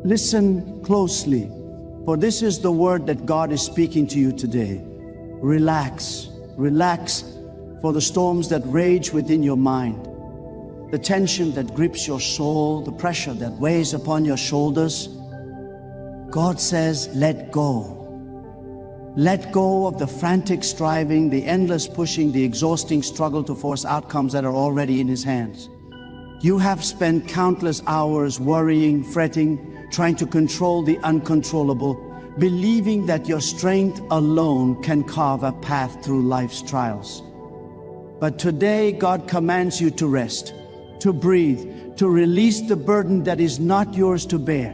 Listen closely, for this is the word that God is speaking to you today. Relax, relax for the storms that rage within your mind, the tension that grips your soul, the pressure that weighs upon your shoulders. God says, let go. Let go of the frantic striving, the endless pushing, the exhausting struggle to force outcomes that are already in His hands. You have spent countless hours worrying, fretting, trying to control the uncontrollable, believing that your strength alone can carve a path through life's trials. But today, God commands you to rest, to breathe, to release the burden that is not yours to bear.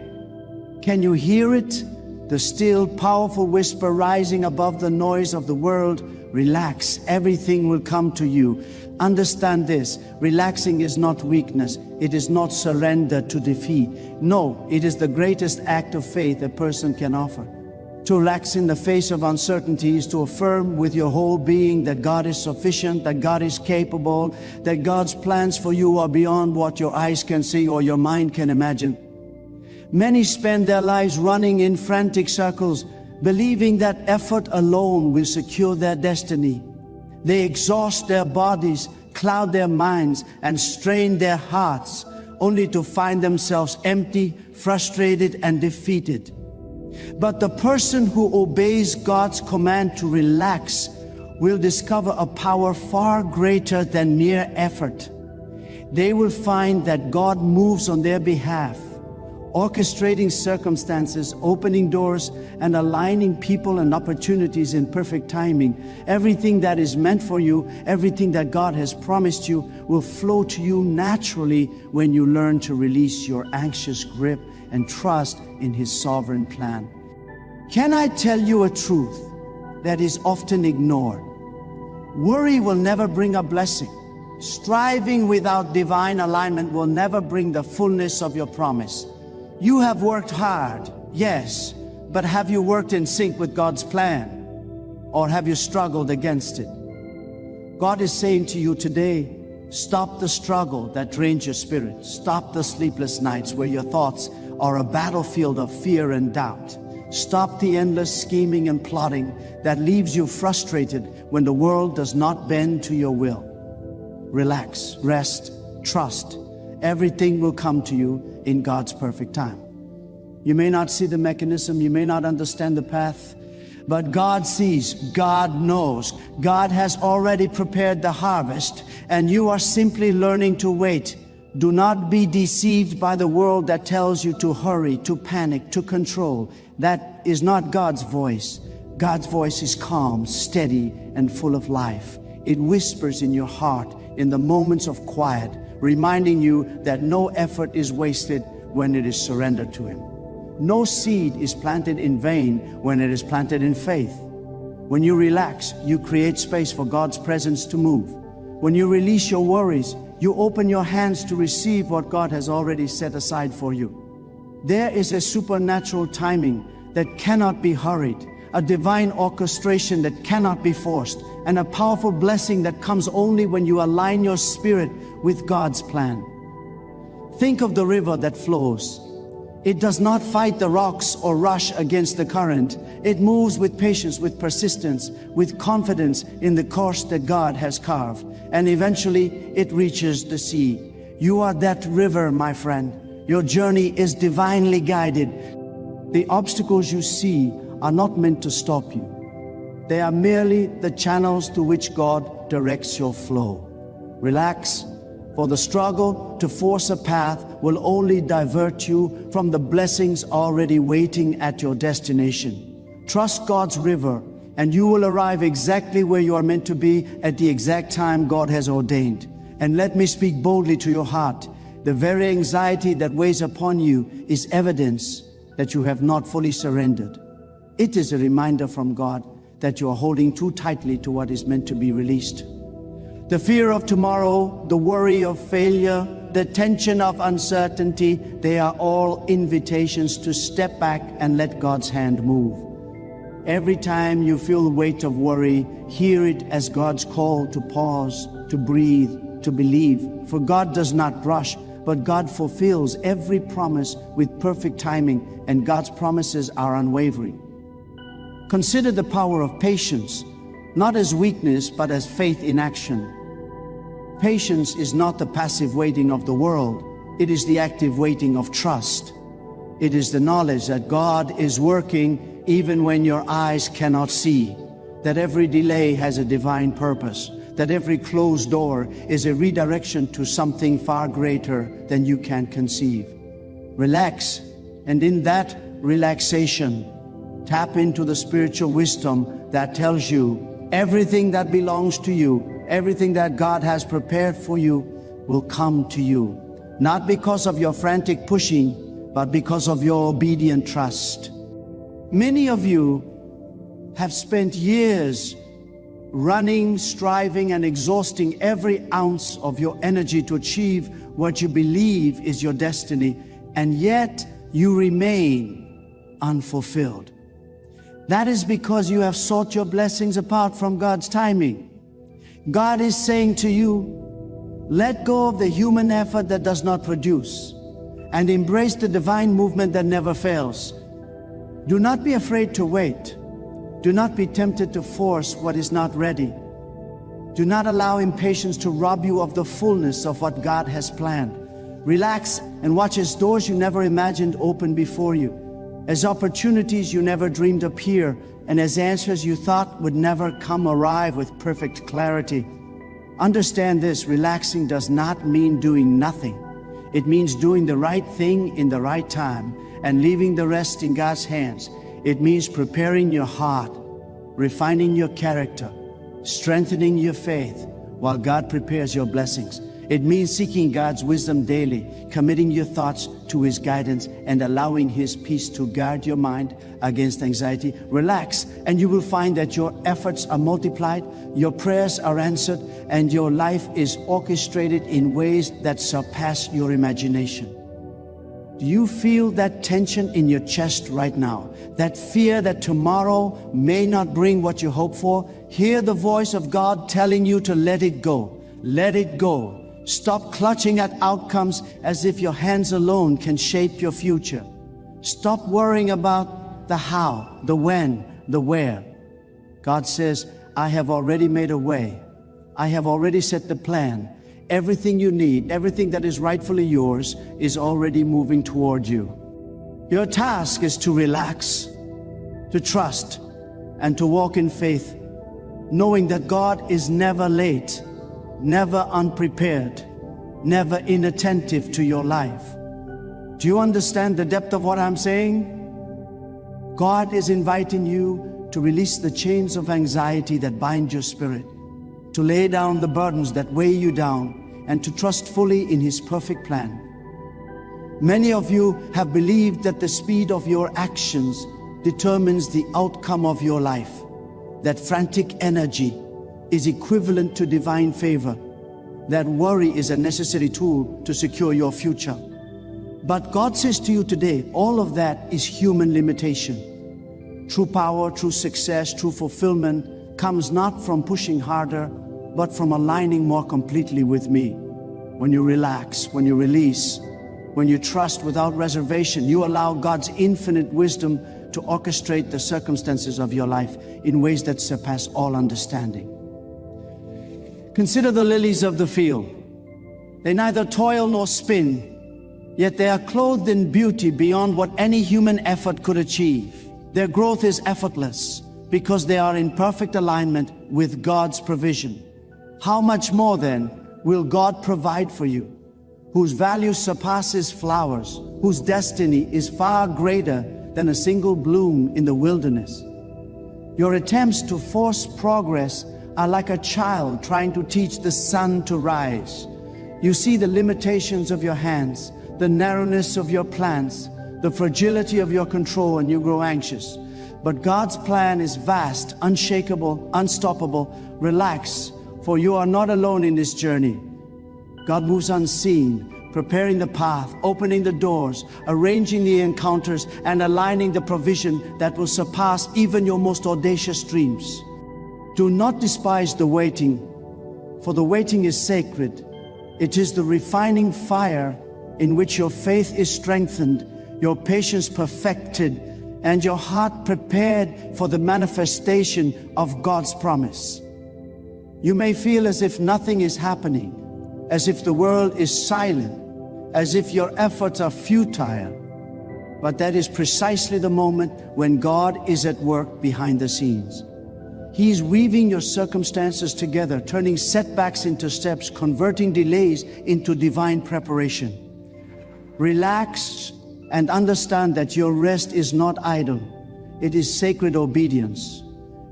Can you hear it? The still, powerful whisper rising above the noise of the world. Relax, everything will come to you. Understand this, relaxing is not weakness. It is not surrender to defeat. No, it is the greatest act of faith a person can offer. To relax in the face of uncertainty is to affirm with your whole being that God is sufficient, that God is capable, that God's plans for you are beyond what your eyes can see or your mind can imagine. Many spend their lives running in frantic circles, believing that effort alone will secure their destiny. They exhaust their bodies, cloud their minds, and strain their hearts, only to find themselves empty, frustrated, and defeated. But the person who obeys God's command to relax will discover a power far greater than mere effort. They will find that God moves on their behalf, orchestrating circumstances, opening doors, and aligning people and opportunities in perfect timing. Everything that is meant for you, everything that God has promised you, will flow to you naturally when you learn to release your anxious grip and trust in His sovereign plan. Can I tell you a truth that is often ignored? Worry will never bring a blessing. Striving without divine alignment will never bring the fullness of your promise. You have worked hard, yes, but have you worked in sync with God's plan? Or have you struggled against it? God is saying to you today, stop the struggle that drains your spirit. Stop the sleepless nights where your thoughts are a battlefield of fear and doubt. Stop the endless scheming and plotting that leaves you frustrated when the world does not bend to your will. Relax, rest, trust. Everything will come to you in God's perfect time. You may not see the mechanism, you may not understand the path, but God sees, God knows. God has already prepared the harvest, and you are simply learning to wait. Do not be deceived by the world that tells you to hurry, to panic, to control. That is not God's voice. God's voice is calm, steady, and full of life. It whispers in your heart in the moments of quiet, reminding you that no effort is wasted when it is surrendered to Him. No seed is planted in vain when it is planted in faith. When you relax, you create space for God's presence to move. When you release your worries, you open your hands to receive what God has already set aside for you. There is a supernatural timing that cannot be hurried, a divine orchestration that cannot be forced, and a powerful blessing that comes only when you align your spirit with God's plan. Think of the river that flows. It does not fight the rocks or rush against the current. It moves with patience, with persistence, with confidence in the course that God has carved. And eventually it reaches the sea. You are that river, my friend. Your journey is divinely guided. The obstacles you see are not meant to stop you. They are merely the channels through which God directs your flow. Relax, for the struggle to force a path will only divert you from the blessings already waiting at your destination. Trust God's river, and you will arrive exactly where you are meant to be at the exact time God has ordained. And let me speak boldly to your heart. The very anxiety that weighs upon you is evidence that you have not fully surrendered. It is a reminder from God that you are holding too tightly to what is meant to be released. The fear of tomorrow, the worry of failure, the tension of uncertainty, they are all invitations to step back and let God's hand move. Every time you feel the weight of worry, hear it as God's call to pause, to breathe, to believe. For God does not rush, but God fulfills every promise with perfect timing, and God's promises are unwavering. Consider the power of patience, not as weakness, but as faith in action. Patience is not the passive waiting of the world. It is the active waiting of trust. It is the knowledge that God is working even when your eyes cannot see, that every delay has a divine purpose, that every closed door is a redirection to something far greater than you can conceive. Relax, and in that relaxation, tap into the spiritual wisdom that tells you everything that belongs to you, everything that God has prepared for you will come to you, not because of your frantic pushing, but because of your obedient trust. Many of you have spent years running, striving, and exhausting every ounce of your energy to achieve what you believe is your destiny, and yet you remain unfulfilled. That is because you have sought your blessings apart from God's timing. God is saying to you, let go of the human effort that does not produce, and embrace the divine movement that never fails. Do not be afraid to wait. Do not be tempted to force what is not ready. Do not allow impatience to rob you of the fullness of what God has planned. Relax and watch as doors you never imagined open before you, as opportunities you never dreamed appear, and as answers you thought would never come arrive with perfect clarity. Understand this, relaxing does not mean doing nothing. It means doing the right thing in the right time and leaving the rest in God's hands. It means preparing your heart, refining your character, strengthening your faith while God prepares your blessings. It means seeking God's wisdom daily, committing your thoughts to His guidance, and allowing His peace to guard your mind against anxiety. Relax, and you will find that your efforts are multiplied, your prayers are answered, and your life is orchestrated in ways that surpass your imagination. Do you feel that tension in your chest right now? That fear that tomorrow may not bring what you hope for? Hear the voice of God telling you to let it go. Let it go. Stop clutching at outcomes as if your hands alone can shape your future. Stop worrying about the how, the when, the where. God says, I have already made a way. I have already set the plan. Everything you need, everything that is rightfully yours, is already moving toward you. Your task is to relax, to trust, and to walk in faith, knowing that God is never late, never unprepared, never inattentive to your life. Do you understand the depth of what I'm saying? God is inviting you to release the chains of anxiety that bind your spirit, to lay down the burdens that weigh you down, and to trust fully in His perfect plan. Many of you have believed that the speed of your actions determines the outcome of your life, that frantic energy is equivalent to divine favor, that worry is a necessary tool to secure your future. But God says to you today, all of that is human limitation. True power, true success, true fulfillment comes not from pushing harder, but from aligning more completely with me. When you relax, when you release, when you trust without reservation, you allow God's infinite wisdom to orchestrate the circumstances of your life in ways that surpass all understanding. Consider the lilies of the field. They neither toil nor spin, yet they are clothed in beauty beyond what any human effort could achieve. Their growth is effortless because they are in perfect alignment with God's provision. How much more then will God provide for you, whose value surpasses flowers, whose destiny is far greater than a single bloom in the wilderness? Your attempts to force progress are like a child trying to teach the sun to rise. You see the limitations of your hands, the narrowness of your plans, the fragility of your control, and you grow anxious. But God's plan is vast, unshakable, unstoppable. Relax, for you are not alone in this journey. God moves unseen, preparing the path, opening the doors, arranging the encounters, and aligning the provision that will surpass even your most audacious dreams. Do not despise the waiting, for the waiting is sacred. It is the refining fire in which your faith is strengthened, your patience perfected, and your heart prepared for the manifestation of God's promise. You may feel as if nothing is happening, as if the world is silent, as if your efforts are futile. But that is precisely the moment when God is at work behind the scenes. He is weaving your circumstances together, turning setbacks into steps, converting delays into divine preparation. Relax and understand that your rest is not idle. It is sacred obedience.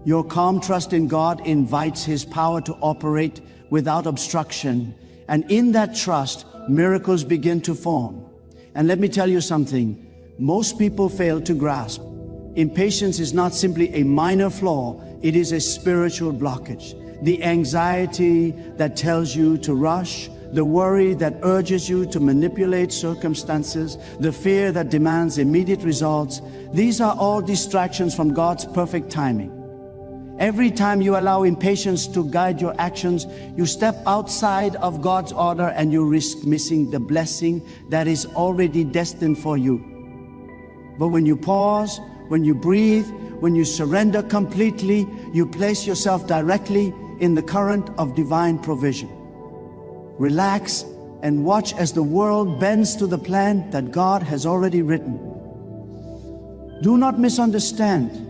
Your calm trust in God invites His power to operate without obstruction. And in that trust, miracles begin to form. And let me tell you something, most people fail to grasp. Impatience is not simply a minor flaw, it is a spiritual blockage. The anxiety that tells you to rush, the worry that urges you to manipulate circumstances, the fear that demands immediate results, these are all distractions from God's perfect timing. Every time you allow impatience to guide your actions, you step outside of God's order and you risk missing the blessing that is already destined for you. But when you pause, when you breathe, when you surrender completely, you place yourself directly in the current of divine provision. Relax and watch as the world bends to the plan that God has already written. Do not misunderstand.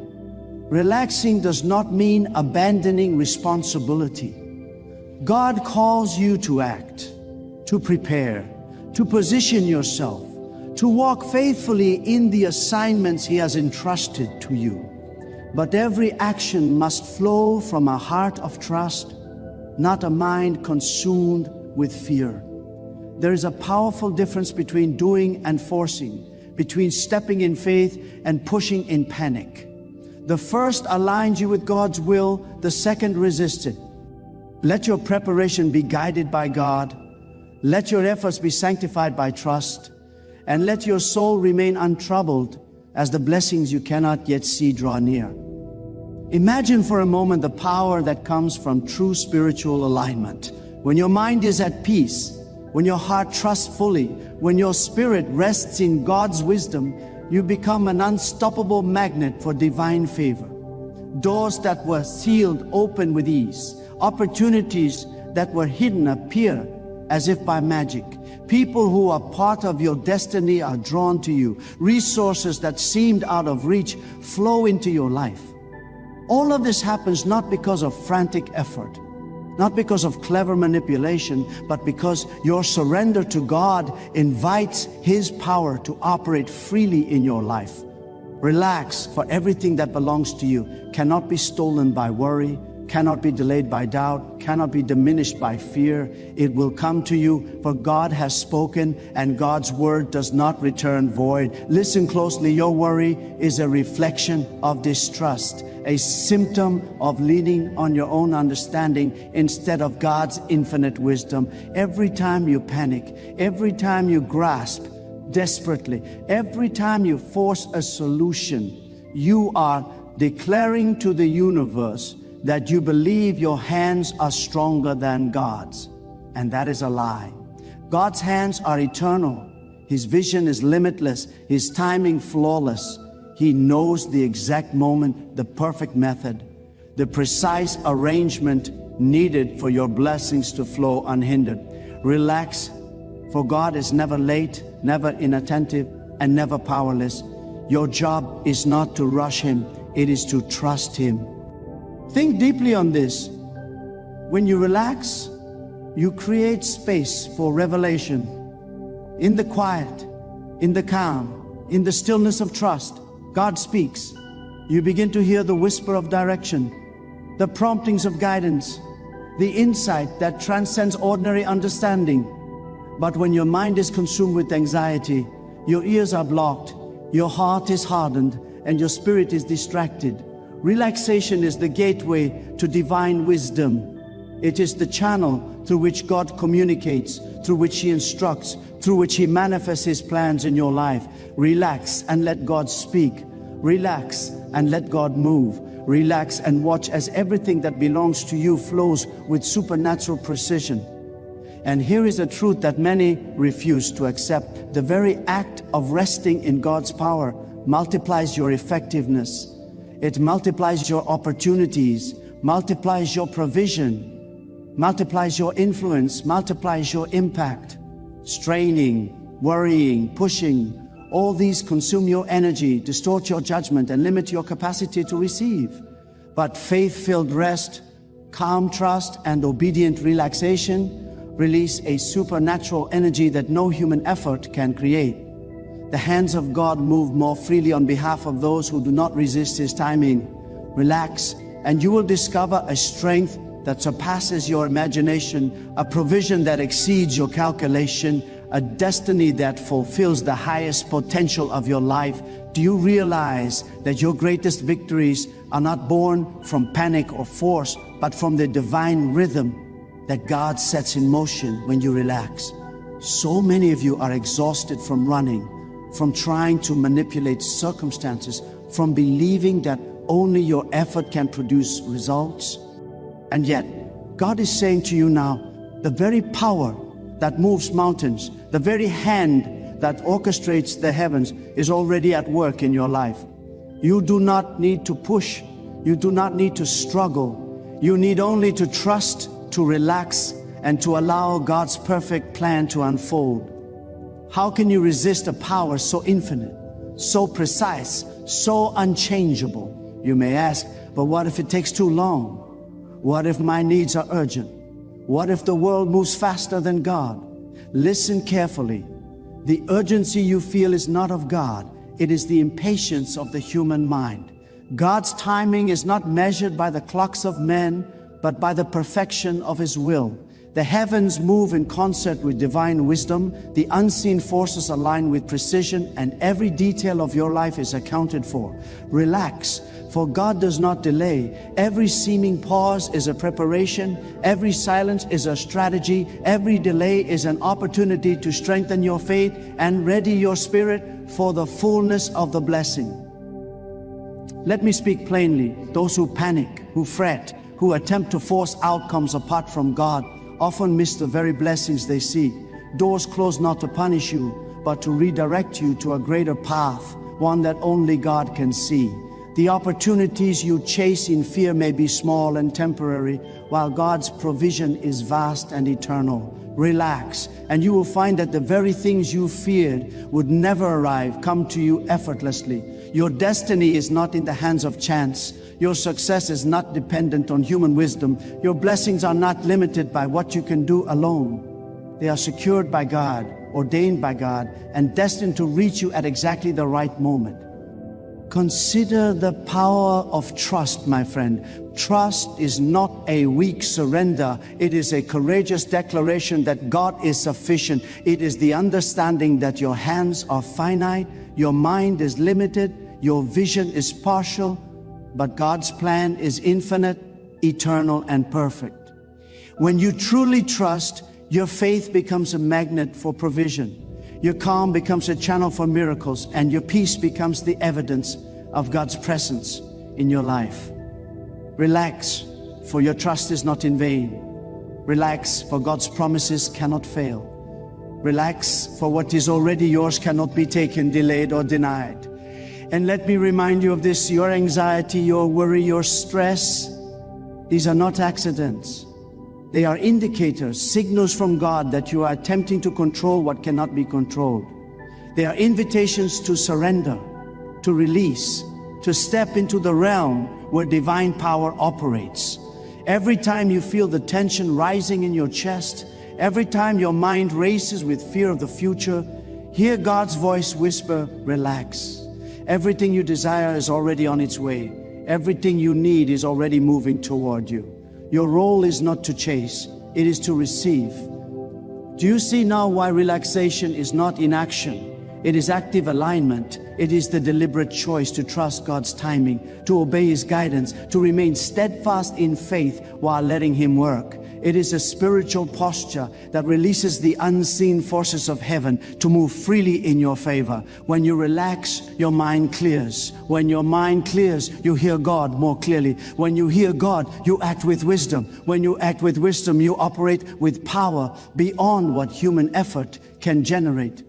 Relaxing does not mean abandoning responsibility. God calls you to act, to prepare, to position yourself, to walk faithfully in the assignments He has entrusted to you. But every action must flow from a heart of trust, not a mind consumed with fear. There is a powerful difference between doing and forcing, between stepping in faith and pushing in panic. The first aligns you with God's will, the second resists it. Let your preparation be guided by God. Let your efforts be sanctified by trust. And let your soul remain untroubled as the blessings you cannot yet see draw near. Imagine for a moment the power that comes from true spiritual alignment. When your mind is at peace, when your heart trusts fully, when your spirit rests in God's wisdom, you become an unstoppable magnet for divine favor. Doors that were sealed open with ease. Opportunities that were hidden appear as if by magic. People who are part of your destiny are drawn to you. Resources that seemed out of reach flow into your life. All of this happens not because of frantic effort, not because of clever manipulation, but because your surrender to God invites His power to operate freely in your life. Relax, for everything that belongs to you cannot be stolen by worry, cannot be delayed by doubt, cannot be diminished by fear. It will come to you, for God has spoken, and God's word does not return void. Listen closely, your worry is a reflection of distrust, a symptom of leaning on your own understanding instead of God's infinite wisdom. Every time you panic, every time you grasp desperately, every time you force a solution, you are declaring to the universe that you believe your hands are stronger than God's. And that is a lie. God's hands are eternal. His vision is limitless. His timing flawless. He knows the exact moment, the perfect method, the precise arrangement needed for your blessings to flow unhindered. Relax, for God is never late, never inattentive, and never powerless. Your job is not to rush Him, it is to trust Him. Think deeply on this. When you relax, you create space for revelation. In the quiet, in the calm, in the stillness of trust, God speaks. You begin to hear the whisper of direction, the promptings of guidance, the insight that transcends ordinary understanding. But when your mind is consumed with anxiety, your ears are blocked, your heart is hardened, and your spirit is distracted. Relaxation is the gateway to divine wisdom. It is the channel through which God communicates, through which He instructs, through which He manifests His plans in your life. Relax and let God speak. Relax and let God move. Relax and watch as everything that belongs to you flows with supernatural precision. And here is a truth that many refuse to accept. The very act of resting in God's power multiplies your effectiveness. It multiplies your opportunities, multiplies your provision, multiplies your influence, multiplies your impact. Straining, worrying, pushing, all these consume your energy, distort your judgment, and limit your capacity to receive. But faith-filled rest, calm trust, and obedient relaxation release a supernatural energy that no human effort can create. The hands of God move more freely on behalf of those who do not resist His timing. Relax, and you will discover a strength that surpasses your imagination, a provision that exceeds your calculation, a destiny that fulfills the highest potential of your life. Do you realize that your greatest victories are not born from panic or force, but from the divine rhythm that God sets in motion when you relax? So many of you are exhausted from running, from trying to manipulate circumstances, from believing that only your effort can produce results. And yet, God is saying to you now, the very power that moves mountains, the very hand that orchestrates the heavens is already at work in your life. You do not need to push. You do not need to struggle. You need only to trust, to relax, and to allow God's perfect plan to unfold. How can you resist a power so infinite, so precise, so unchangeable? You may ask, but what if it takes too long? What if my needs are urgent? What if the world moves faster than God? Listen carefully. The urgency you feel is not of God. It is the impatience of the human mind. God's timing is not measured by the clocks of men, but by the perfection of His will. The heavens move in concert with divine wisdom. The unseen forces align with precision, and every detail of your life is accounted for. Relax, for God does not delay. Every seeming pause is a preparation. Every silence is a strategy. Every delay is an opportunity to strengthen your faith and ready your spirit for the fullness of the blessing. Let me speak plainly. Those who panic, who fret, who attempt to force outcomes apart from God often miss the very blessings they seek. Doors close not to punish you, but to redirect you to a greater path, one that only God can see. The opportunities you chase in fear may be small and temporary, while God's provision is vast and eternal. Relax, and you will find that the very things you feared would never arrive come to you effortlessly. Your destiny is not in the hands of chance. Your success is not dependent on human wisdom. Your blessings are not limited by what you can do alone. They are secured by God, ordained by God, and destined to reach you at exactly the right moment. Consider the power of trust, my friend. Trust is not a weak surrender. It is a courageous declaration that God is sufficient. It is the understanding that your hands are finite, your mind is limited, your vision is partial, but God's plan is infinite, eternal, and perfect. When you truly trust, your faith becomes a magnet for provision. Your calm becomes a channel for miracles, and your peace becomes the evidence of God's presence in your life. Relax, for your trust is not in vain. Relax, for God's promises cannot fail. Relax, for what is already yours cannot be taken, delayed, or denied. And let me remind you of this: your anxiety, your worry, your stress, these are not accidents. They are indicators, signals from God that you are attempting to control what cannot be controlled. They are invitations to surrender, to release, to step into the realm where divine power operates. Every time you feel the tension rising in your chest, every time your mind races with fear of the future, hear God's voice whisper, relax. Everything you desire is already on its way. Everything you need is already moving toward you. Your role is not to chase, it is to receive. Do you see now why relaxation is not inaction? It is active alignment. It is the deliberate choice to trust God's timing, to obey His guidance, to remain steadfast in faith while letting Him work. It is a spiritual posture that releases the unseen forces of heaven to move freely in your favor. When you relax, your mind clears. When your mind clears, you hear God more clearly. When you hear God, you act with wisdom. When you act with wisdom, you operate with power beyond what human effort can generate.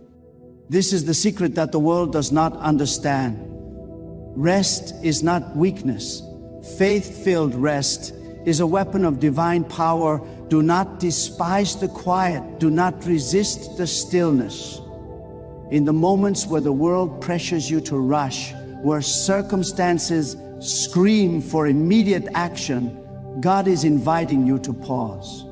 This is the secret that the world does not understand. Rest is not weakness. Faith-filled rest is a weapon of divine power. Do not despise the quiet. Do not resist the stillness. In the moments where the world pressures you to rush, where circumstances scream for immediate action, God is inviting you to pause.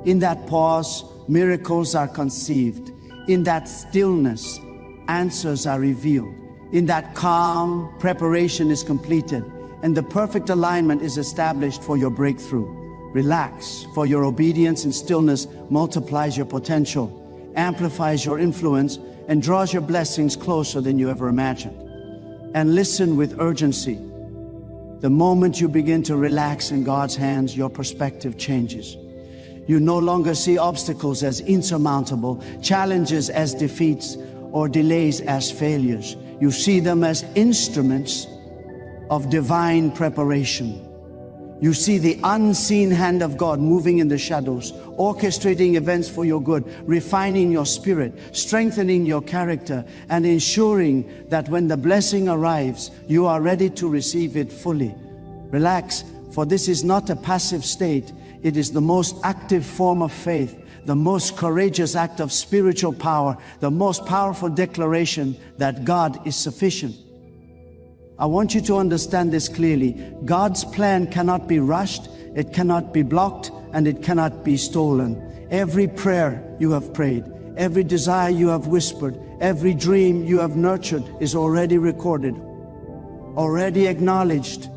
In that pause, miracles are conceived. In that stillness, answers are revealed. In that calm, preparation is completed, and the perfect alignment is established for your breakthrough. Relax, for your obedience and stillness multiplies your potential, amplifies your influence, and draws your blessings closer than you ever imagined. And listen with urgency. The moment you begin to relax in God's hands, your perspective changes. You no longer see obstacles as insurmountable, challenges as defeats, or delays as failures. You see them as instruments of divine preparation. You see the unseen hand of God moving in the shadows, orchestrating events for your good, refining your spirit, strengthening your character, and ensuring that when the blessing arrives, you are ready to receive it fully. Relax, for this is not a passive state. It is the most active form of faith, the most courageous act of spiritual power, the most powerful declaration that God is sufficient. I want you to understand this clearly. God's plan cannot be rushed, it cannot be blocked, and it cannot be stolen. Every prayer you have prayed, every desire you have whispered, every dream you have nurtured is already recorded, already acknowledged,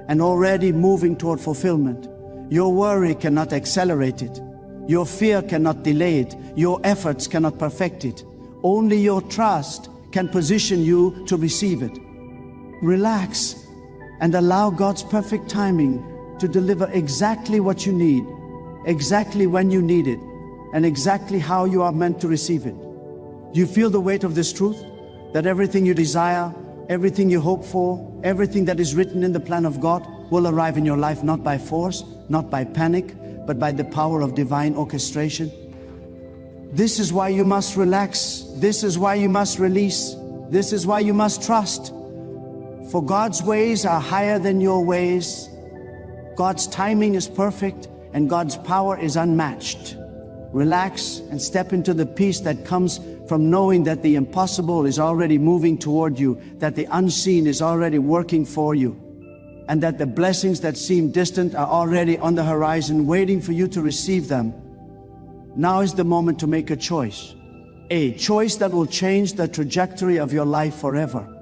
and already moving toward fulfillment. Your worry cannot accelerate it. Your fear cannot delay it. Your efforts cannot perfect it. Only your trust can position you to receive it. Relax and allow God's perfect timing to deliver exactly what you need, exactly when you need it, and exactly how you are meant to receive it. Do you feel the weight of this truth? That everything you desire, everything you hope for, everything that is written in the plan of God will arrive in your life not by force, not by panic, but by the power of divine orchestration. This is why you must relax. This is why you must release. This is why you must trust. For God's ways are higher than your ways. God's timing is perfect and God's power is unmatched. Relax and step into the peace that comes from knowing that the impossible is already moving toward you, that the unseen is already working for you, and that the blessings that seem distant are already on the horizon waiting for you to receive them. Now is the moment to make a choice that will change the trajectory of your life forever.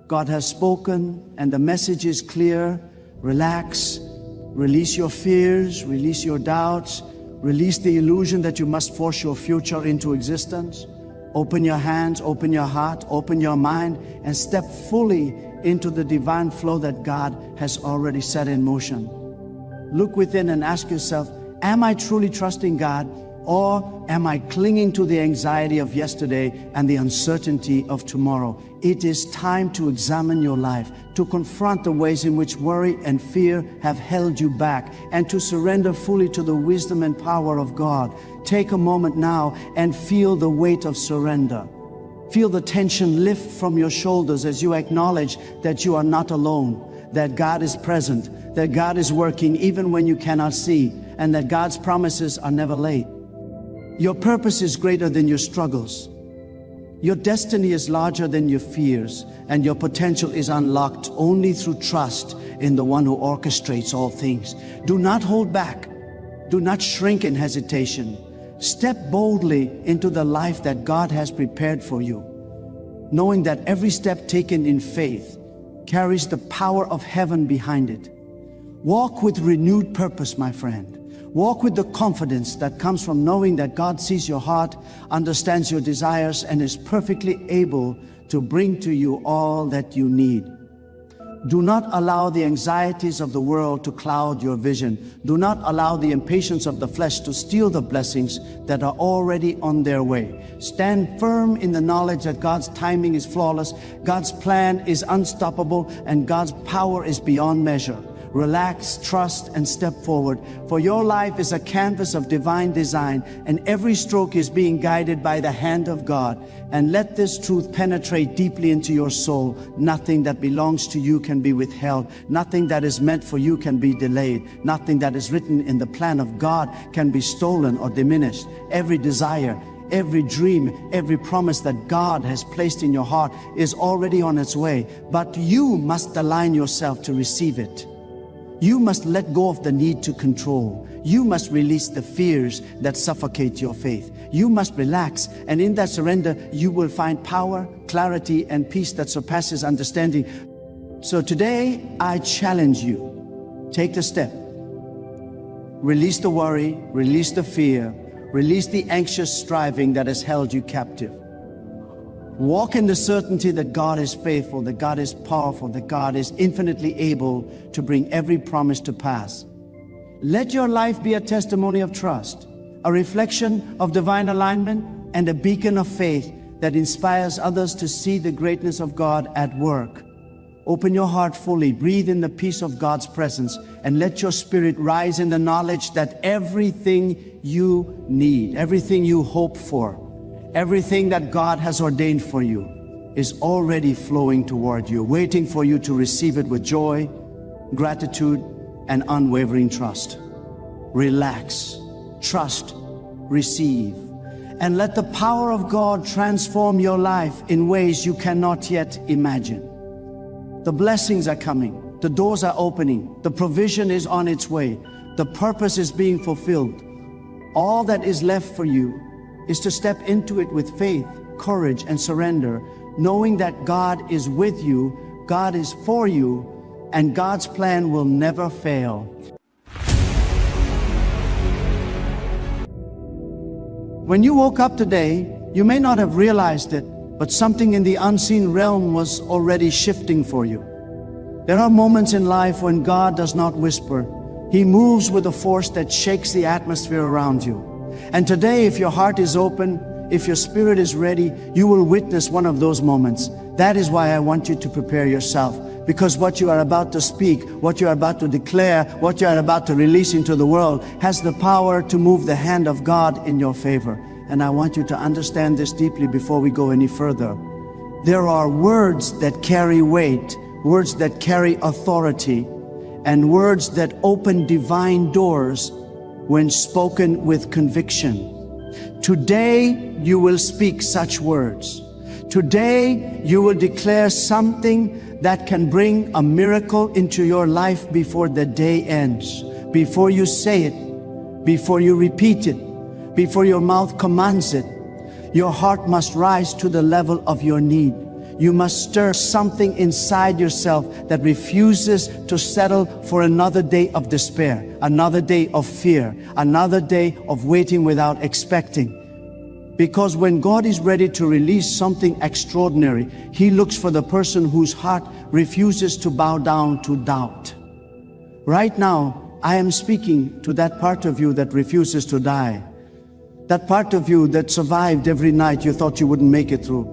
God has spoken and the message is clear. Relax, release your fears, release your doubts, release the illusion that you must force your future into existence. Open your hands, open your heart, open your mind, and step fully into the divine flow that God has already set in motion. Look within and ask yourself, am I truly trusting God, or am I clinging to the anxiety of yesterday and the uncertainty of tomorrow? It is time to examine your life, to confront the ways in which worry and fear have held you back, and to surrender fully to the wisdom and power of God. Take a moment now and feel the weight of surrender. Feel the tension lift from your shoulders as you acknowledge that you are not alone, that God is present, that God is working even when you cannot see, and that God's promises are never late. Your purpose is greater than your struggles. Your destiny is larger than your fears, and your potential is unlocked only through trust in the one who orchestrates all things. Do not hold back. Do not shrink in hesitation. Step boldly into the life that God has prepared for you, knowing that every step taken in faith carries the power of heaven behind it. Walk with renewed purpose, my friend. Walk with the confidence that comes from knowing that God sees your heart, understands your desires, and is perfectly able to bring to you all that you need. Do not allow the anxieties of the world to cloud your vision. Do not allow the impatience of the flesh to steal the blessings that are already on their way. Stand firm in the knowledge that God's timing is flawless, God's plan is unstoppable, and God's power is beyond measure. Relax, trust, and step forward, for your life is a canvas of divine design, and every stroke is being guided by the hand of God. And let this truth penetrate deeply into your soul. Nothing that belongs to you can be withheld. Nothing that is meant for you can be delayed. Nothing that is written in the plan of God can be stolen or diminished. Every desire, every dream, every promise that God has placed in your heart is already on its way, but you must align yourself to receive it. You must let go of the need to control. You must release the fears that suffocate your faith. You must relax, and in that surrender, you will find power, clarity, and peace that surpasses understanding. So today, I challenge you. Take the step. Release the worry, release the fear, release the anxious striving that has held you captive. Walk in the certainty that God is faithful, that God is powerful, that God is infinitely able to bring every promise to pass. Let your life be a testimony of trust, a reflection of divine alignment, and a beacon of faith that inspires others to see the greatness of God at work. Open your heart fully, breathe in the peace of God's presence, and let your spirit rise in the knowledge that everything you need, everything you hope for, everything that God has ordained for you is already flowing toward you, waiting for you to receive it with joy, gratitude, and unwavering trust. Relax, trust, receive, and let the power of God transform your life in ways you cannot yet imagine. The blessings are coming, the doors are opening, the provision is on its way, the purpose is being fulfilled. All that is left for you is to step into it with faith, courage, and surrender, knowing that God is with you, God is for you, and God's plan will never fail. When you woke up today, you may not have realized it, but something in the unseen realm was already shifting for you. There are moments in life when God does not whisper. He moves with a force that shakes the atmosphere around you. And today, if your heart is open, if your spirit is ready, you will witness one of those moments. That is why I want you to prepare yourself, because what you are about to speak, what you are about to declare, what you are about to release into the world has the power to move the hand of God in your favor. And I want you to understand this deeply before we go any further. There are words that carry weight, words that carry authority, and words that open divine doors when spoken with conviction. Today, you will speak such words. Today, you will declare something that can bring a miracle into your life before the day ends. Before you say it, before you repeat it, before your mouth commands it, your heart must rise to the level of your need. You must stir something inside yourself that refuses to settle for another day of despair, another day of fear, another day of waiting without expecting. Because when God is ready to release something extraordinary, He looks for the person whose heart refuses to bow down to doubt. Right now, I am speaking to that part of you that refuses to die. That part of you that survived every night you thought you wouldn't make it through.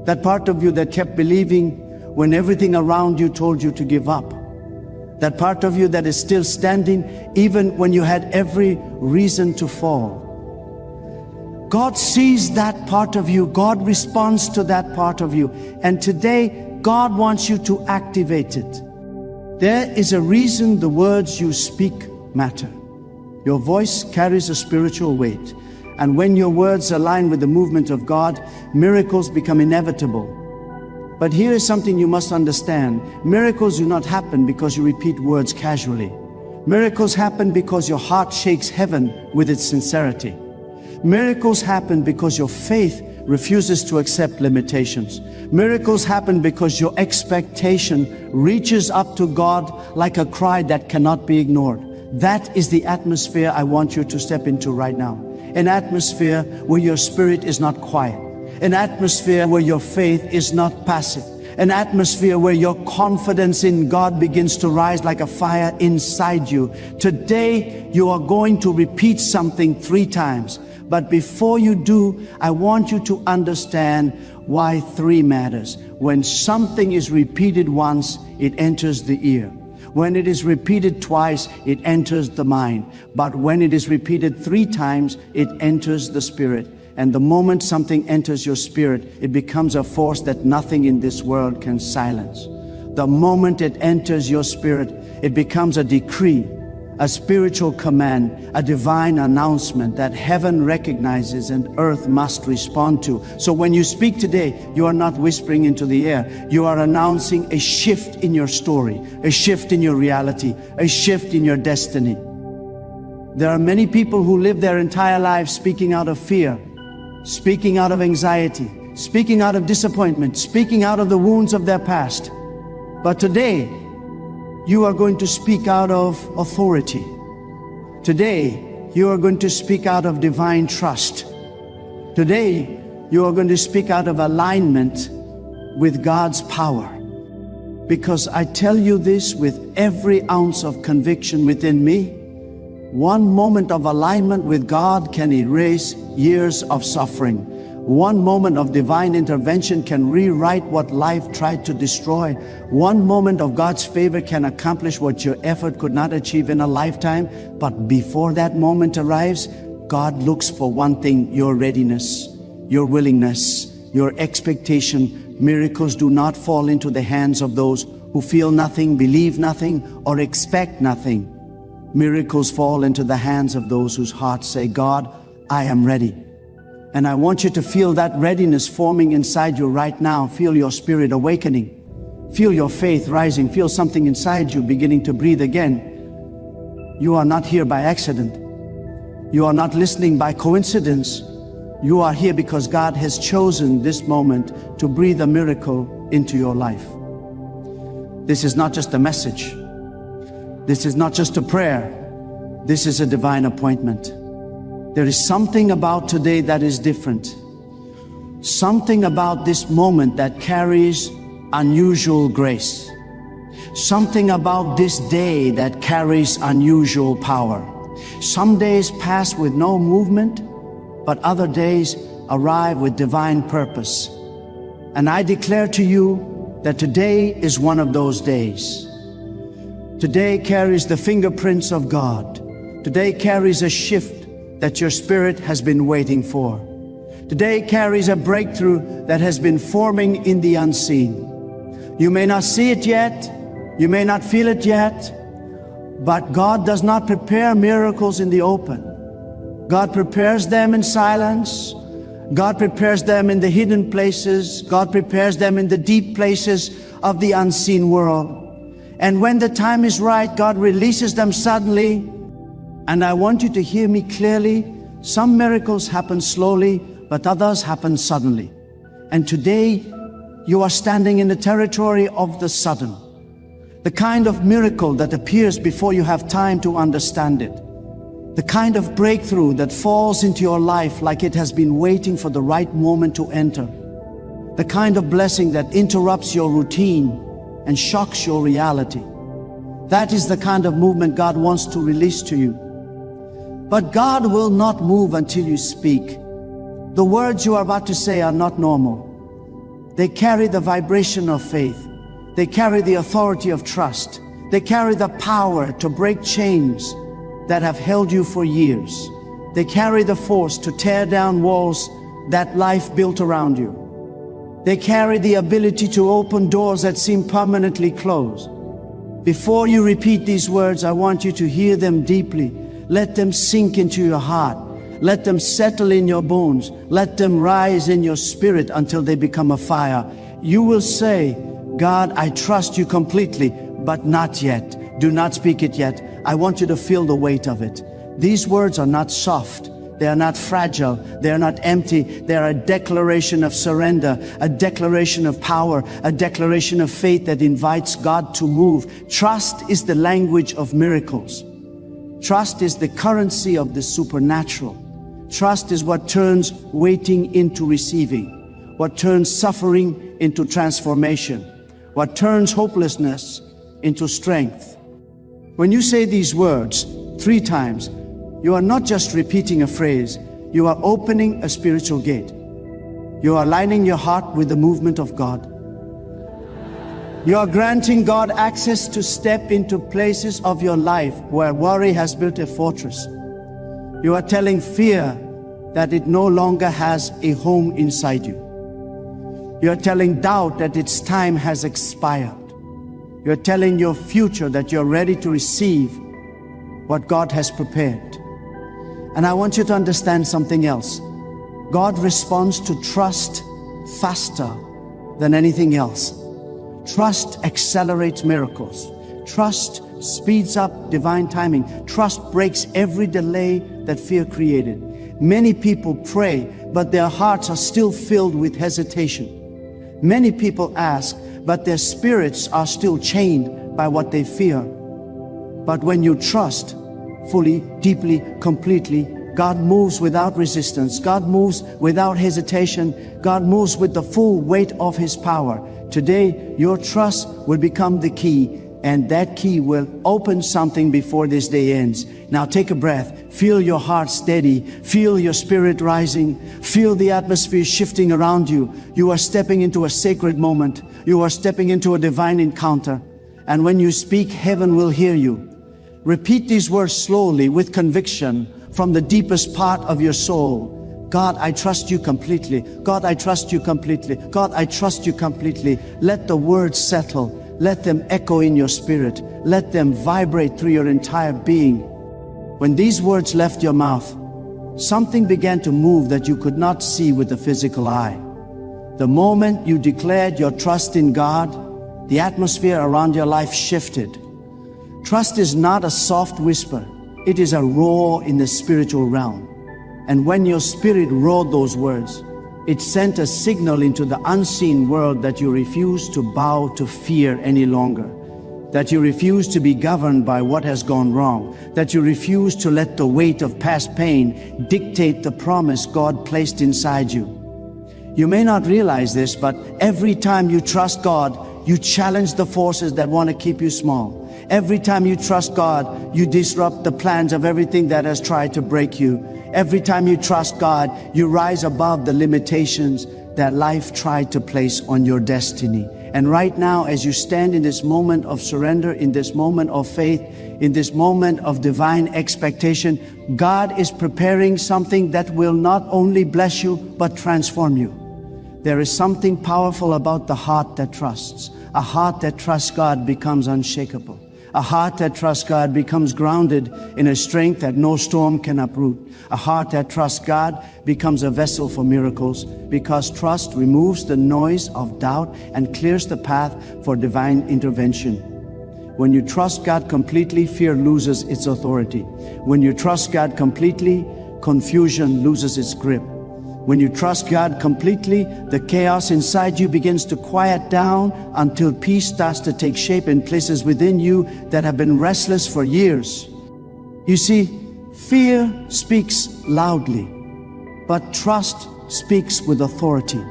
That part of you that kept believing when everything around you told you to give up. That part of you that is still standing even when you had every reason to fall. God sees that part of you. God responds to that part of you. And today, God wants you to activate it. There is a reason the words you speak matter. Your voice carries a spiritual weight. And when your words align with the movement of God, miracles become inevitable. But here is something you must understand. Miracles do not happen because you repeat words casually. Miracles happen because your heart shakes heaven with its sincerity. Miracles happen because your faith refuses to accept limitations. Miracles happen because your expectation reaches up to God like a cry that cannot be ignored. That is the atmosphere I want you to step into right now. An atmosphere where your spirit is not quiet. An atmosphere where your faith is not passive. an atmosphere where your confidence in God begins to rise like a fire inside you. Today, you are going to repeat something 3 times. But before you do, I want you to understand why 3 matters. When something is repeated once, it enters the ear. When it is repeated twice, it enters the mind. But when it is repeated 3 times, it enters the spirit. And the moment something enters your spirit, it becomes a force that nothing in this world can silence. The moment it enters your spirit, it becomes a decree, a spiritual command, a divine announcement that heaven recognizes and earth must respond to. So when you speak today, you are not whispering into the air. You are announcing a shift in your story, a shift in your reality, a shift in your destiny. There are many people who live their entire lives speaking out of fear, speaking out of anxiety, speaking out of disappointment, speaking out of the wounds of their past. But today, you are going to speak out of authority. Today, you are going to speak out of divine trust. Today, you are going to speak out of alignment with God's power. Because I tell you this with every ounce of conviction within me, one moment of alignment with God can erase years of suffering. One moment of divine intervention can rewrite what life tried to destroy. One moment of God's favor can accomplish what your effort could not achieve in a lifetime. But before that moment arrives, God looks for one thing: your readiness, your willingness, your expectation. Miracles do not fall into the hands of those who feel nothing, believe nothing, or expect nothing. Miracles fall into the hands of those whose hearts say, God, I am ready. And I want you to feel that readiness forming inside you right now. Feel your spirit awakening. Feel your faith rising. Feel something inside you beginning to breathe again. You are not here by accident. You are not listening by coincidence. You are here because God has chosen this moment to breathe a miracle into your life. This is not just a message. This is not just a prayer. This is a divine appointment. There is something about today that is different. Something about this moment that carries unusual grace. Something about this day that carries unusual power. Some days pass with no movement, but other days arrive with divine purpose. And I declare to you that today is one of those days. Today carries the fingerprints of God. Today carries a shift that your spirit has been waiting for. Today carries a breakthrough that has been forming in the unseen. You may not see it yet, you may not feel it yet, but God does not prepare miracles in the open. God prepares them in silence. God prepares them in the hidden places. God prepares them in the deep places of the unseen world. And when the time is right, God releases them suddenly. And I want you to hear me clearly. Some miracles happen slowly, but others happen suddenly. And today, you are standing in the territory of the sudden. The kind of miracle that appears before you have time to understand it. The kind of breakthrough that falls into your life like it has been waiting for the right moment to enter. The kind of blessing that interrupts your routine and shocks your reality. That is the kind of movement God wants to release to you. But God will not move until you speak. The words you are about to say are not normal. They carry the vibration of faith. They carry the authority of trust. They carry the power to break chains that have held you for years. They carry the force to tear down walls that life built around you. They carry the ability to open doors that seem permanently closed. Before you repeat these words, I want you to hear them deeply. Let them sink into your heart. Let them settle in your bones. Let them rise in your spirit until they become a fire. You will say, God, I trust you completely, but not yet. Do not speak it yet. I want you to feel the weight of it. These words are not soft. They are not fragile. They are not empty. They are a declaration of surrender, a declaration of power, a declaration of faith that invites God to move. Trust is the language of miracles. Trust is the currency of the supernatural. Trust is what turns waiting into receiving, what turns suffering into transformation, what turns hopelessness into strength. When you say these words 3 times, you are not just repeating a phrase, you are opening a spiritual gate. You are aligning your heart with the movement of God. You are granting God access to step into places of your life where worry has built a fortress. You are telling fear that it no longer has a home inside you. You are telling doubt that its time has expired. You are telling your future that you're ready to receive what God has prepared. And I want you to understand something else. God responds to trust faster than anything else. Trust accelerates miracles. Trust speeds up divine timing. Trust breaks every delay that fear created. Many people pray, but their hearts are still filled with hesitation. Many people ask, but their spirits are still chained by what they fear. But when you trust fully, deeply, completely, God moves without resistance. God moves without hesitation. God moves with the full weight of His power. Today, your trust will become the key, and that key will open something before this day ends. Now take a breath. Feel your heart steady. Feel your spirit rising. Feel the atmosphere shifting around you. You are stepping into a sacred moment. You are stepping into a divine encounter. And when you speak, heaven will hear you. Repeat these words slowly with conviction from the deepest part of your soul. God, I trust you completely. God, I trust you completely. God, I trust you completely. Let the words settle. Let them echo in your spirit. Let them vibrate through your entire being. When these words left your mouth, something began to move that you could not see with the physical eye. The moment you declared your trust in God, the atmosphere around your life shifted. Trust is not a soft whisper. It is a roar in the spiritual realm. And when your spirit roared those words, it sent a signal into the unseen world that you refuse to bow to fear any longer, that you refuse to be governed by what has gone wrong, that you refuse to let the weight of past pain dictate the promise God placed inside you. You may not realize this, but every time you trust God, you challenge the forces that want to keep you small. Every time you trust God, you disrupt the plans of everything that has tried to break you. Every time you trust God, you rise above the limitations that life tried to place on your destiny. And right now, as you stand in this moment of surrender, in this moment of faith, in this moment of divine expectation, God is preparing something that will not only bless you, but transform you. There is something powerful about the heart that trusts. A heart that trusts God becomes unshakable. A heart that trusts God becomes grounded in a strength that no storm can uproot. A heart that trusts God becomes a vessel for miracles, because trust removes the noise of doubt and clears the path for divine intervention. When you trust God completely, fear loses its authority. When you trust God completely, confusion loses its grip. When you trust God completely, the chaos inside you begins to quiet down until peace starts to take shape in places within you that have been restless for years. You see, fear speaks loudly, but trust speaks with authority.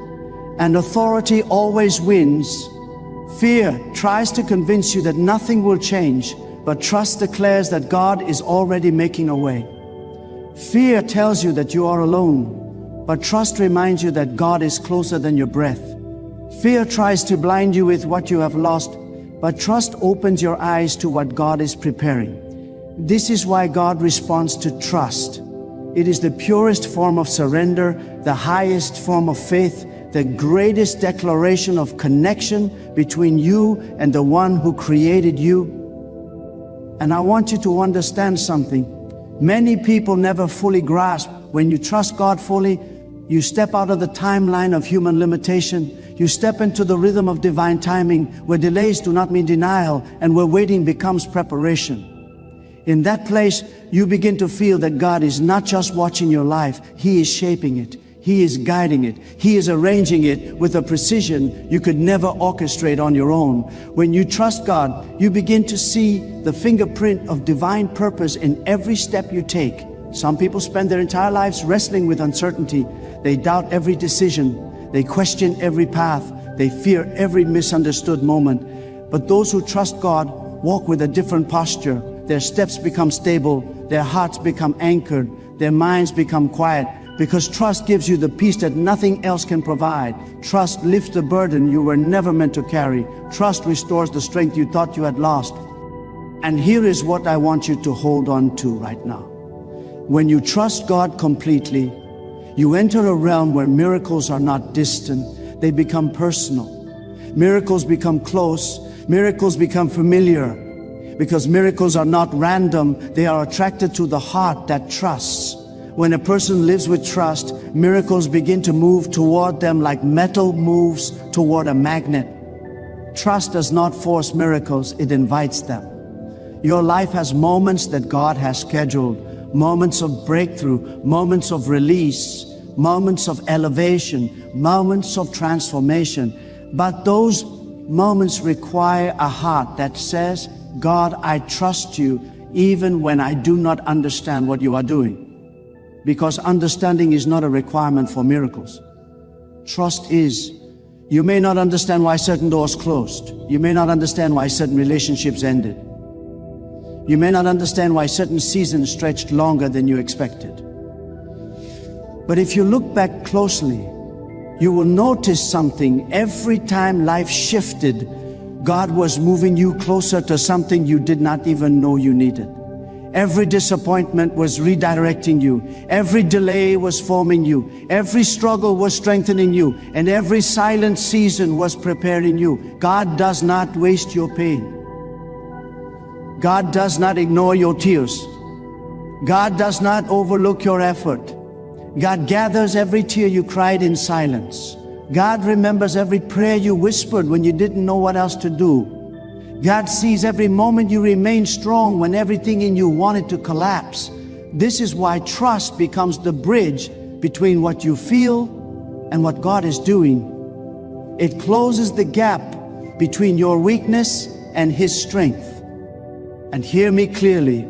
And authority always wins. Fear tries to convince you that nothing will change, but trust declares that God is already making a way. Fear tells you that you are alone, but trust reminds you that God is closer than your breath. Fear tries to blind you with what you have lost, but trust opens your eyes to what God is preparing. This is why God responds to trust. It is the purest form of surrender, the highest form of faith, the greatest declaration of connection between you and the one who created you. And I want you to understand something. Many people never fully grasp. When you trust God fully, you step out of the timeline of human limitation. You step into the rhythm of divine timing, where delays do not mean denial and where waiting becomes preparation. In that place, you begin to feel that God is not just watching your life, He is shaping it. He is guiding it. He is arranging it with a precision you could never orchestrate on your own. When you trust God, you begin to see the fingerprint of divine purpose in every step you take. Some people spend their entire lives wrestling with uncertainty. They doubt every decision. They question every path. They fear every misunderstood moment. But those who trust God walk with a different posture. Their steps become stable. Their hearts become anchored. Their minds become quiet. Because trust gives you the peace that nothing else can provide. Trust lifts the burden you were never meant to carry. Trust restores the strength you thought you had lost. And here is what I want you to hold on to right now. When you trust God completely, you enter a realm where miracles are not distant, they become personal. Miracles become close, miracles become familiar. Because miracles are not random, they are attracted to the heart that trusts. When a person lives with trust, miracles begin to move toward them like metal moves toward a magnet. Trust does not force miracles, it invites them. Your life has moments that God has scheduled, moments of breakthrough, moments of release, moments of elevation, moments of transformation. But those moments require a heart that says, God, I trust you even when I do not understand what you are doing. Because understanding is not a requirement for miracles. Trust is. You may not understand why certain doors closed. You may not understand why certain relationships ended. You may not understand why certain seasons stretched longer than you expected. But if you look back closely, you will notice something. Every time life shifted, God was moving you closer to something you did not even know you needed. Every disappointment was redirecting you. Every delay was forming you. Every struggle was strengthening you. And every silent season was preparing you. God does not waste your pain. God does not ignore your tears. God does not overlook your effort. God gathers every tear you cried in silence. God remembers every prayer you whispered when you didn't know what else to do. God sees every moment you remain strong when everything in you wanted to collapse. This is why trust becomes the bridge between what you feel and what God is doing. It closes the gap between your weakness and His strength. And hear me clearly,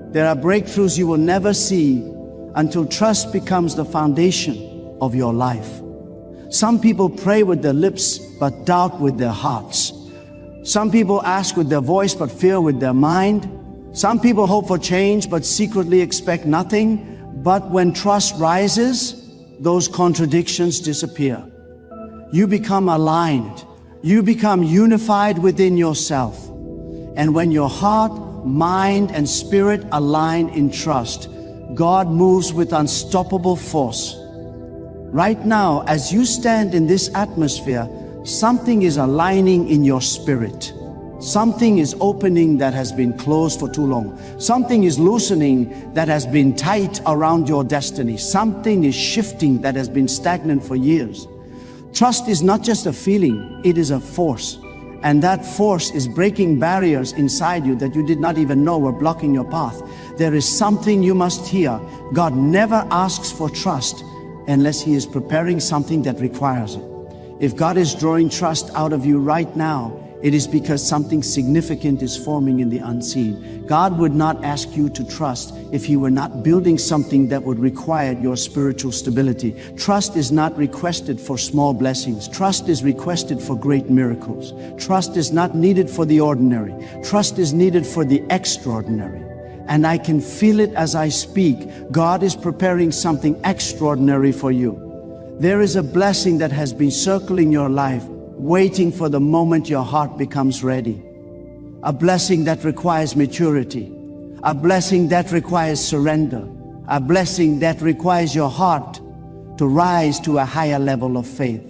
there are breakthroughs you will never see until trust becomes the foundation of your life. Some people pray with their lips but doubt with their hearts. Some people ask with their voice but fear with their mind. Some people hope for change but secretly expect nothing. But when trust rises, those contradictions disappear. You become aligned. You become unified within yourself. And when your heart, mind, and spirit align in trust, God moves with unstoppable force. Right now, as you stand in this atmosphere, something is aligning in your spirit. Something is opening that has been closed for too long. Something is loosening that has been tight around your destiny. Something is shifting that has been stagnant for years. Trust is not just a feeling, it is a force. And that force is breaking barriers inside you that you did not even know were blocking your path. There is something you must hear. God never asks for trust unless He is preparing something that requires it. If God is drawing trust out of you right now, it is because something significant is forming in the unseen. God would not ask you to trust if He were not building something that would require your spiritual stability. Trust is not requested for small blessings. Trust is requested for great miracles. Trust is not needed for the ordinary. Trust is needed for the extraordinary. And I can feel it as I speak. God is preparing something extraordinary for you. There is a blessing that has been circling your life, waiting for the moment your heart becomes ready. A blessing that requires maturity. A blessing that requires surrender. A blessing that requires your heart to rise to a higher level of faith.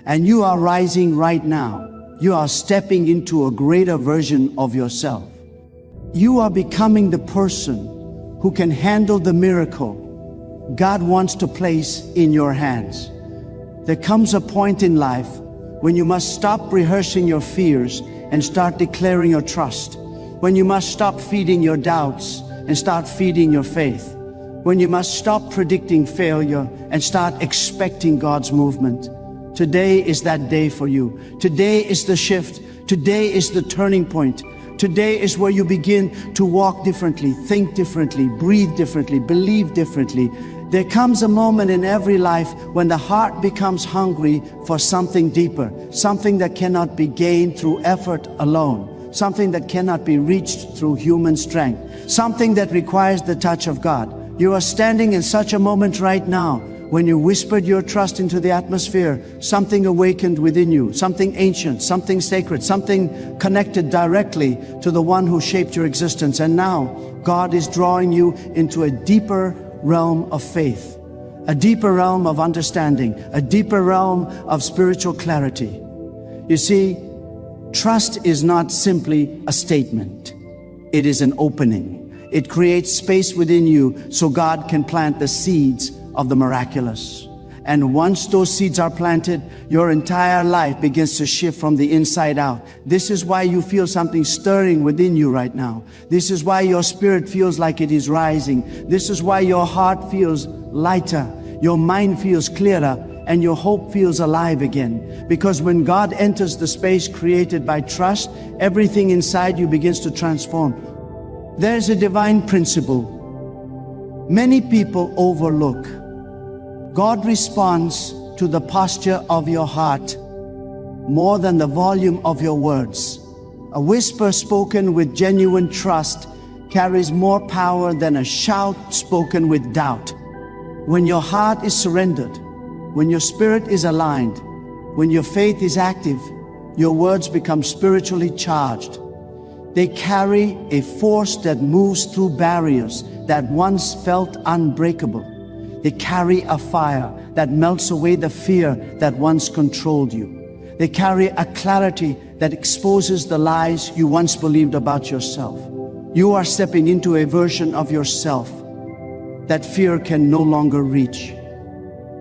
And you are rising right now. You are stepping into a greater version of yourself. You are becoming the person who can handle the miracle God wants to place in your hands. There comes a point in life when you must stop rehearsing your fears and start declaring your trust. When you must stop feeding your doubts and start feeding your faith. When you must stop predicting failure and start expecting God's movement. Today is that day for you. Today is the shift. Today is the turning point. Today is where you begin to walk differently, think differently, breathe differently, believe differently. There comes a moment in every life when the heart becomes hungry for something deeper, something that cannot be gained through effort alone, something that cannot be reached through human strength, something that requires the touch of God. You are standing in such a moment right now. When you whispered your trust into the atmosphere, something awakened within you, something ancient, something sacred, something connected directly to the one who shaped your existence. And now God is drawing you into a deeper realm of faith, a deeper realm of understanding, a deeper realm of spiritual clarity. You see, trust is not simply a statement. It is an opening. It creates space within you so God can plant the seeds of the miraculous. And once those seeds are planted, your entire life begins to shift from the inside out. This is why you feel something stirring within you right now. This is why your spirit feels like it is rising. This is why your heart feels lighter, your mind feels clearer, and your hope feels alive again. Because when God enters the space created by trust, everything inside you begins to transform. There's a divine principle many people overlook. God responds to the posture of your heart more than the volume of your words. A whisper spoken with genuine trust carries more power than a shout spoken with doubt. When your heart is surrendered, when your spirit is aligned, when your faith is active, your words become spiritually charged. They carry a force that moves through barriers that once felt unbreakable. They carry a fire that melts away the fear that once controlled you. They carry a clarity that exposes the lies you once believed about yourself. You are stepping into a version of yourself that fear can no longer reach.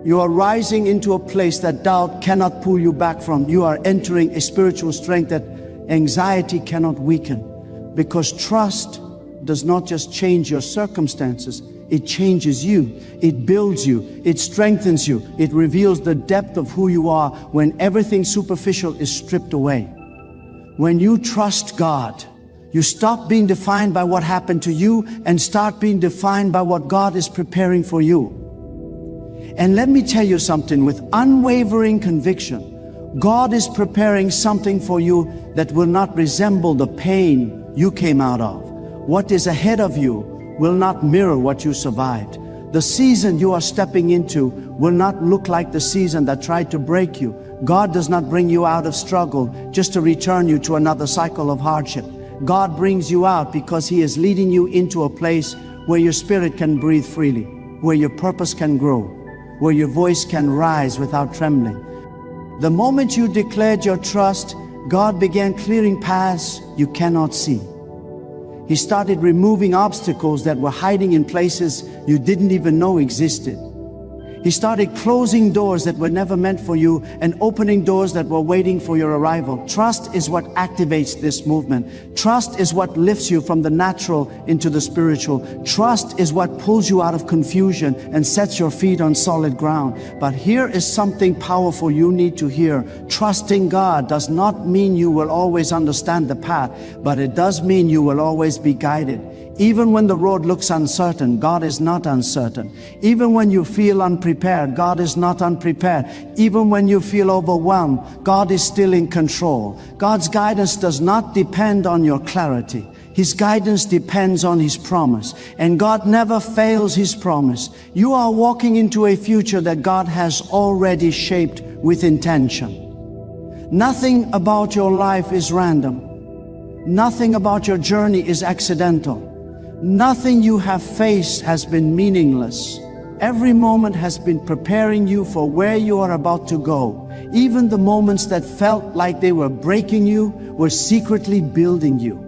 You are rising into a place that doubt cannot pull you back from. You are entering a spiritual strength that anxiety cannot weaken. Because trust does not just change your circumstances, it changes you, it builds you, it strengthens you, it reveals the depth of who you are when everything superficial is stripped away. When you trust God, you stop being defined by what happened to you and start being defined by what God is preparing for you. And let me tell you something with unwavering conviction. God is preparing something for you that will not resemble the pain you came out of. What is ahead of you will not mirror what you survived. The season you are stepping into will not look like the season that tried to break you. God does not bring you out of struggle just to return you to another cycle of hardship. God brings you out because He is leading you into a place where your spirit can breathe freely, where your purpose can grow, where your voice can rise without trembling. The moment you declared your trust, God began clearing paths you cannot see. He started removing obstacles that were hiding in places you didn't even know existed. He started closing doors that were never meant for you and opening doors that were waiting for your arrival. Trust is what activates this movement. Trust is what lifts you from the natural into the spiritual. Trust is what pulls you out of confusion and sets your feet on solid ground. But here is something powerful you need to hear. Trusting God does not mean you will always understand the path, but it does mean you will always be guided. Even when the road looks uncertain, God is not uncertain. Even when you feel unprepared, God is not unprepared. Even when you feel overwhelmed, God is still in control. God's guidance does not depend on your clarity. His guidance depends on His promise. And God never fails His promise. You are walking into a future that God has already shaped with intention. Nothing about your life is random. Nothing about your journey is accidental. Nothing you have faced has been meaningless. Every moment has been preparing you for where you are about to go. Even the moments that felt like they were breaking you were secretly building you.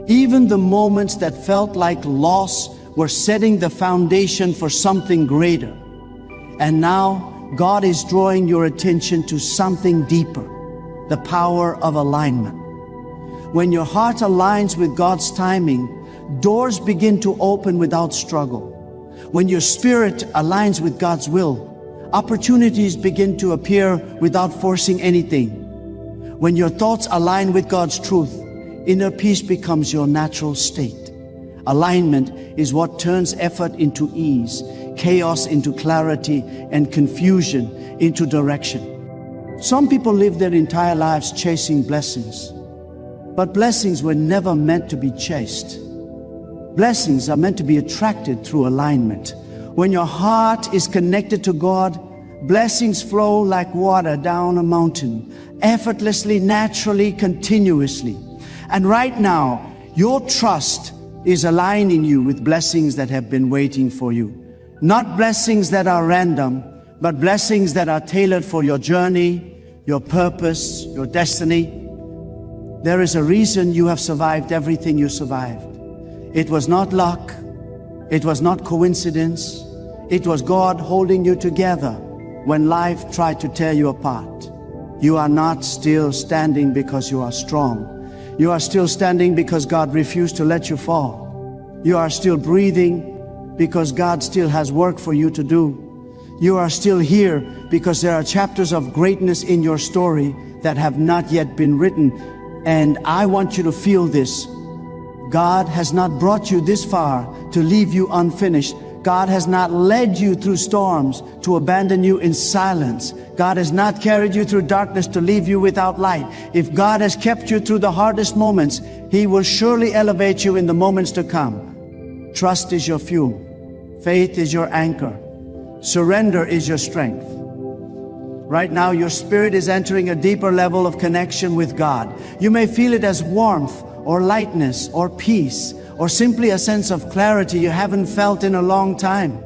Even the moments that felt like loss were setting the foundation for something greater. And now God is drawing your attention to something deeper, the power of alignment. When your heart aligns with God's timing, doors begin to open without struggle. When your spirit aligns with God's will, opportunities begin to appear without forcing anything. When your thoughts align with God's truth, inner peace becomes your natural state. Alignment is what turns effort into ease, chaos into clarity, and confusion into direction. Some people live their entire lives chasing blessings, but blessings were never meant to be chased. Blessings are meant to be attracted through alignment. When your heart is connected to God, blessings flow like water down a mountain, effortlessly, naturally, continuously. And right now, your trust is aligning you with blessings that have been waiting for you. Not blessings that are random, but blessings that are tailored for your journey, your purpose, your destiny. There is a reason you have survived everything you survived. It was not luck. It was not coincidence. It was God holding you together when life tried to tear you apart. You are not still standing because you are strong. You are still standing because God refused to let you fall. You are still breathing because God still has work for you to do. You are still here because there are chapters of greatness in your story that have not yet been written. And I want you to feel this. God has not brought you this far to leave you unfinished. God has not led you through storms to abandon you in silence. God has not carried you through darkness to leave you without light. If God has kept you through the hardest moments, He will surely elevate you in the moments to come. Trust is your fuel. Faith is your anchor. Surrender is your strength. Right now, your spirit is entering a deeper level of connection with God. You may feel it as warmth or lightness or peace, or simply a sense of clarity you haven't felt in a long time.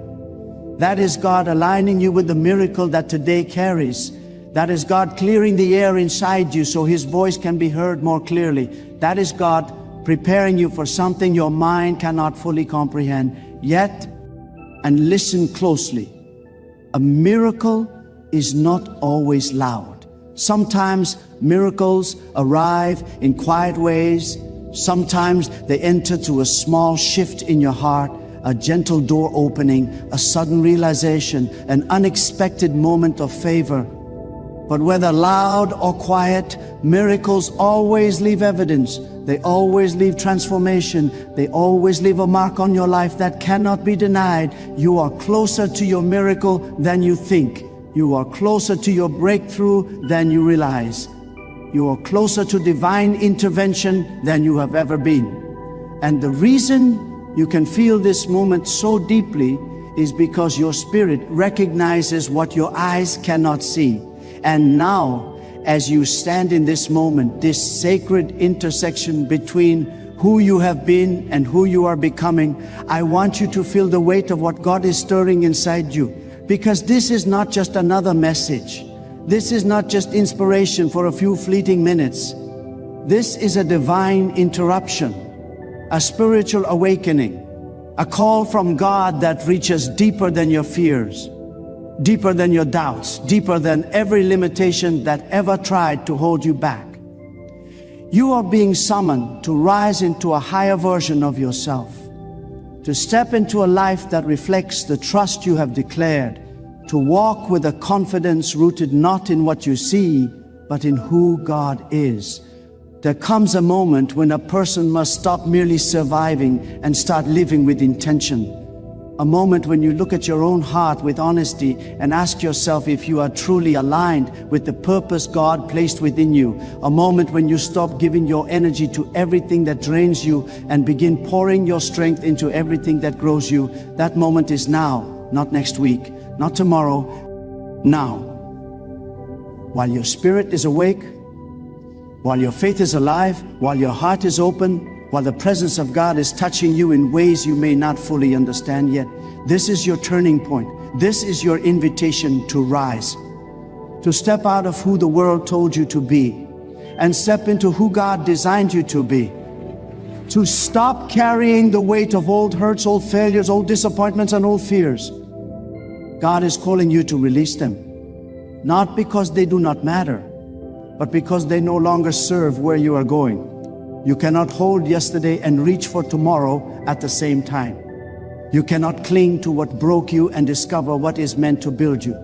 That is God aligning you with the miracle that today carries. That is God clearing the air inside you so His voice can be heard more clearly. That is God preparing you for something your mind cannot fully comprehend. Yet, and listen closely, a miracle is not always loud. Sometimes miracles arrive in quiet ways. Sometimes they enter through a small shift in your heart, a gentle door opening, a sudden realization, an unexpected moment of favor. But whether loud or quiet, miracles always leave evidence. They always leave transformation. They always leave a mark on your life that cannot be denied. You are closer to your miracle than you think. You are closer to your breakthrough than you realize. You are closer to divine intervention than you have ever been. And the reason you can feel this moment so deeply is because your spirit recognizes what your eyes cannot see. And now, as you stand in this moment, this sacred intersection between who you have been and who you are becoming, I want you to feel the weight of what God is stirring inside you. Because this is not just another message. This is not just inspiration for a few fleeting minutes. This is a divine interruption, a spiritual awakening, a call from God that reaches deeper than your fears, deeper than your doubts, deeper than every limitation that ever tried to hold you back. You are being summoned to rise into a higher version of yourself, to step into a life that reflects the trust you have declared, to walk with a confidence rooted not in what you see, but in who God is. There comes a moment when a person must stop merely surviving and start living with intention. A moment when you look at your own heart with honesty and ask yourself if you are truly aligned with the purpose God placed within you. A moment when you stop giving your energy to everything that drains you and begin pouring your strength into everything that grows you. That moment is now, not next week, not tomorrow, now. While your spirit is awake, while your faith is alive, while your heart is open, while the presence of God is touching you in ways you may not fully understand yet, this is your turning point. This is your invitation to rise, to step out of who the world told you to be and step into who God designed you to be. To stop carrying the weight of old hurts, old failures, old disappointments, and old fears. God is calling you to release them, not because they do not matter, but because they no longer serve where you are going. You cannot hold yesterday and reach for tomorrow at the same time. You cannot cling to what broke you and discover what is meant to build you.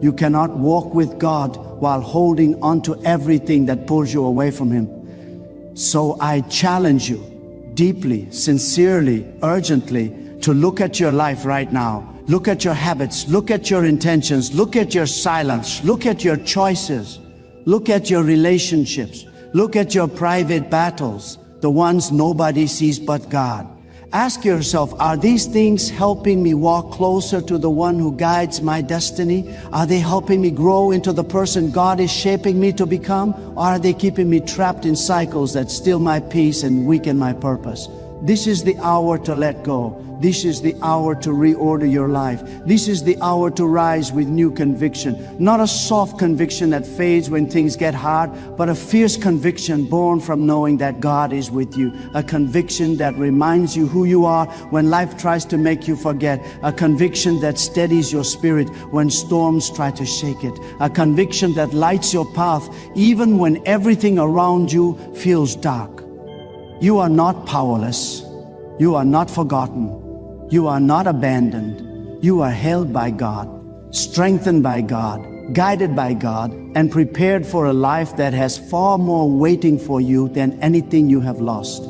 You cannot walk with God while holding on to everything that pulls you away from Him. So I challenge you, deeply, sincerely, urgently to look at your life right now. Look at your habits, look at your intentions, look at your silence, look at your choices, look at your relationships, look at your private battles, the ones nobody sees but God. Ask yourself, are these things helping me walk closer to the one who guides my destiny? Are they helping me grow into the person God is shaping me to become? Or are they keeping me trapped in cycles that steal my peace and weaken my purpose? This is the hour to let go. This is the hour to reorder your life. This is the hour to rise with new conviction. Not a soft conviction that fades when things get hard, but a fierce conviction born from knowing that God is with you. A conviction that reminds you who you are when life tries to make you forget. A conviction that steadies your spirit when storms try to shake it. A conviction that lights your path even when everything around you feels dark. You are not powerless. You are not forgotten. You are not abandoned. You are held by God, strengthened by God, guided by God, and prepared for a life that has far more waiting for you than anything you have lost.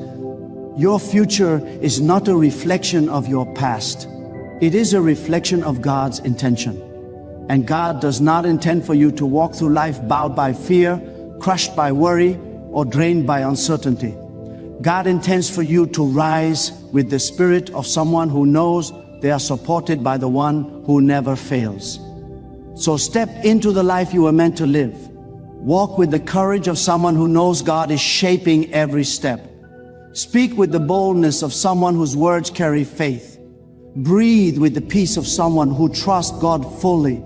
Your future is not a reflection of your past. It is a reflection of God's intention. And God does not intend for you to walk through life bowed by fear, crushed by worry, or drained by uncertainty. God intends for you to rise with the spirit of someone who knows they are supported by the one who never fails. So step into the life you were meant to live. Walk with the courage of someone who knows God is shaping every step. Speak with the boldness of someone whose words carry faith. Breathe with the peace of someone who trusts God fully.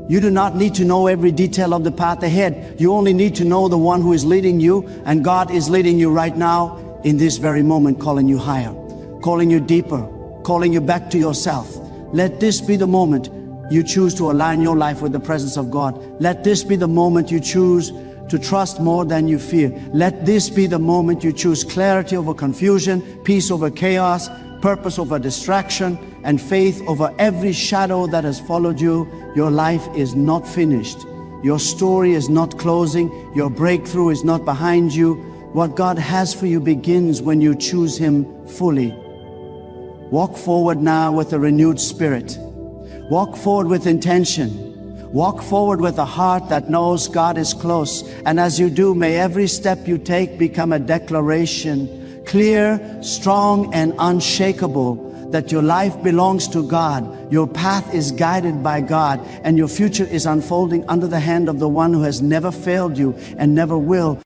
You do not need to know every detail of the path ahead. You only need to know the one who is leading you, and God is leading you right now in this very moment, calling you higher, calling you deeper, calling you back to yourself. Let this be the moment you choose to align your life with the presence of God. Let this be the moment you choose to trust more than you fear. Let this be the moment you choose clarity over confusion, peace over chaos, purpose over distraction, and faith over every shadow that has followed you. Your life is not finished. Your story is not closing. Your breakthrough is not behind you. What God has for you begins when you choose Him fully. Walk forward now with a renewed spirit. Walk forward with intention. Walk forward with a heart that knows God is close. And as you do, may every step you take become a declaration, clear, strong, and unshakable, that your life belongs to God, your path is guided by God, and your future is unfolding under the hand of the one who has never failed you and never will.